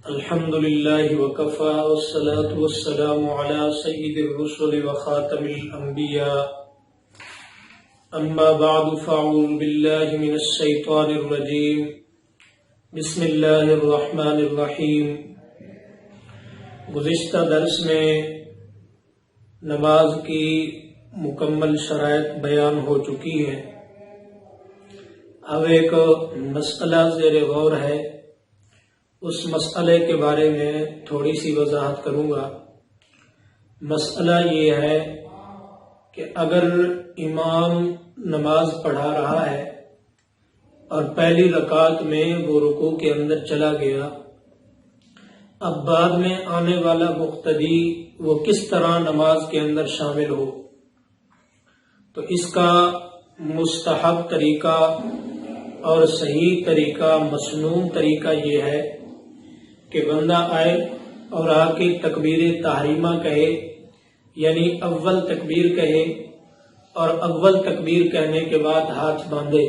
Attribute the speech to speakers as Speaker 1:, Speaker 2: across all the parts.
Speaker 1: الحمد لله وكفى والصلاة والسلام على سيد الرسل وخاتم الأنبياء أما بعد فأعوذ بالله من الشيطان الرجيم بسم الله الرحمن الرحيم۔ گزشتہ درس میں نماز کی مکمل شرائط بیان ہو چکی ہے۔ اب ایک مسئلہ زیر غور ہے، اس مسئلے کے بارے میں تھوڑی سی وضاحت کروں گا۔ مسئلہ یہ ہے کہ اگر امام نماز پڑھا رہا ہے اور پہلی رکعت میں وہ رکوع کے اندر چلا گیا، اب بعد میں آنے والا مقتدی وہ کس طرح نماز کے اندر شامل ہو، تو اس کا مستحب طریقہ اور صحیح طریقہ، مسنون طریقہ یہ ہے کہ بندہ آئے اور آ کے تکبیر تحریمہ کہے، یعنی اول تکبیر کہے، اور اول تکبیر کہنے کے بعد ہاتھ باندھے۔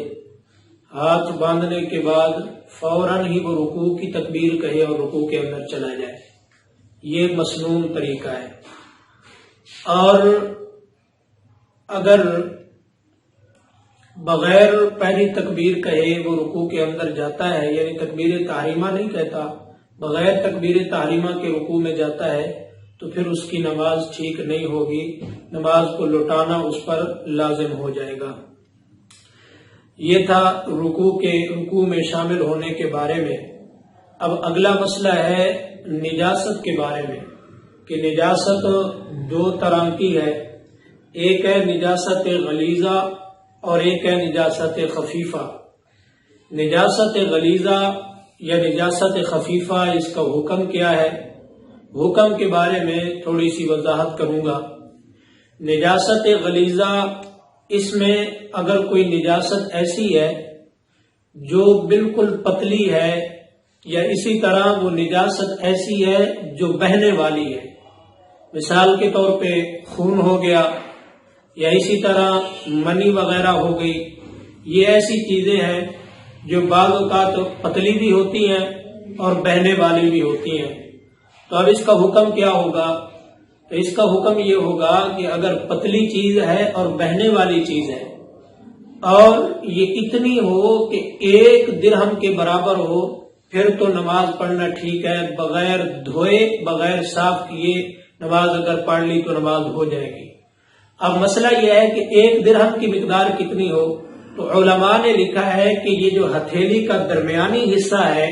Speaker 1: ہاتھ باندھنے کے بعد فوراً ہی وہ رکوع کی تکبیر کہے اور رکوع کے اندر چلا جائے۔ یہ مسنون طریقہ ہے۔ اور اگر بغیر پہلی تکبیر کہے وہ رکوع کے اندر جاتا ہے، یعنی تکبیر تحریمہ نہیں کہتا، بغیر تکبیر تحریمہ کے رکوع میں جاتا ہے، تو پھر اس کی نماز ٹھیک نہیں ہوگی، نماز کو لوٹانا اس پر لازم ہو جائے گا۔ یہ تھا رکوع میں شامل ہونے کے بارے میں۔ اب اگلا مسئلہ ہے نجاست کے بارے میں، کہ نجاست دو طرح کی ہے، ایک ہے نجاست غلیظہ اور ایک ہے نجاست خفیفہ۔ نجاست غلیظہ یا نجاست خفیفہ، اس کا حکم کیا ہے؟ حکم کے بارے میں تھوڑی سی وضاحت کروں گا۔ نجاست غلیظہ، اس میں اگر کوئی نجاست ایسی ہے جو بالکل پتلی ہے، یا اسی طرح وہ نجاست ایسی ہے جو بہنے والی ہے، مثال کے طور پہ خون ہو گیا، یا اسی طرح منی وغیرہ ہو گئی، یہ ایسی چیزیں ہیں جو بعض اوقات پتلی بھی ہوتی ہیں اور بہنے والی بھی ہوتی ہیں۔ تو اب اس کا حکم کیا ہوگا؟ تو اس کا حکم یہ ہوگا کہ اگر پتلی چیز ہے اور بہنے والی چیز ہے، اور یہ اتنی ہو کہ 1 درہم کے برابر ہو، پھر تو نماز پڑھنا ٹھیک ہے، بغیر دھوئے، بغیر صاف کیے نماز اگر پڑھ لی تو نماز ہو جائے گی۔ اب مسئلہ یہ ہے کہ 1 درہم کی مقدار کتنی ہو، تو علماء نے لکھا ہے کہ یہ جو ہتھیلی کا درمیانی حصہ ہے،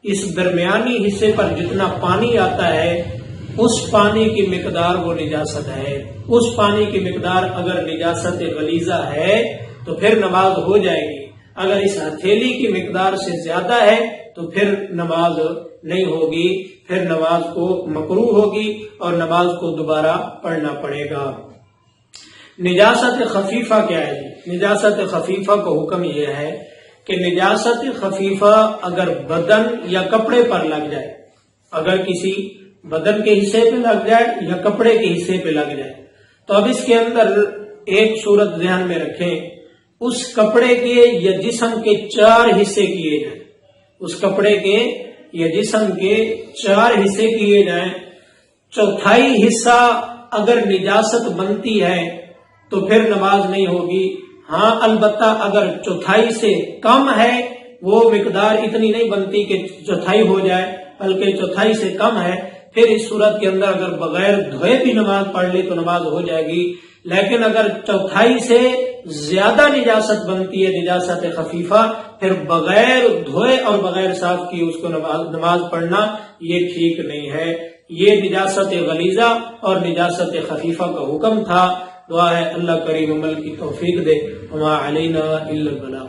Speaker 1: اس درمیانی حصے پر جتنا پانی آتا ہے، اس پانی کی مقدار وہ نجاست ہے۔ اس پانی کی مقدار اگر نجاست غلیظہ ہے تو پھر نماز ہو جائے گی، اگر اس ہتھیلی کی مقدار سے زیادہ ہے تو پھر نماز نہیں ہوگی، پھر نماز کو مکروہ ہوگی اور نماز کو دوبارہ پڑھنا پڑے گا۔ نجاست خفیفہ کیا ہے؟ نجاست خفیفہ کا حکم یہ ہے کہ نجاست خفیفہ اگر بدن یا کپڑے پر لگ جائے، اگر کسی بدن کے حصے پہ لگ جائے یا کپڑے کے حصے پہ لگ جائے، تو اب اس کے اندر ایک صورت ذہن میں رکھیں، اس کپڑے کے یا جسم کے 4 حصے کیے جائیں، اس کپڑے کے یا جسم کے 4 حصے کیے جائیں، چوتھائی حصہ اگر نجاست بنتی ہے تو پھر نماز نہیں ہوگی۔ ہاں البتہ اگر چوتھائی سے کم ہے، وہ مقدار اتنی نہیں بنتی کہ چوتھائی ہو جائے، بلکہ چوتھائی سے کم ہے، پھر اس صورت کے اندر اگر بغیر دھوئے بھی نماز پڑھ لی تو نماز ہو جائے گی۔ لیکن اگر چوتھائی سے زیادہ نجاست بنتی ہے، نجاست خفیفہ، پھر بغیر دھوئے اور بغیر صاف کیے اس کو نماز پڑھنا یہ ٹھیک نہیں ہے۔ یہ نجاست غلیظہ اور نجاست خفیفہ کا حکم تھا۔ دعا ہے اللہ کریم عمل کی توفیق دے۔ وما علینا الا البلاغ۔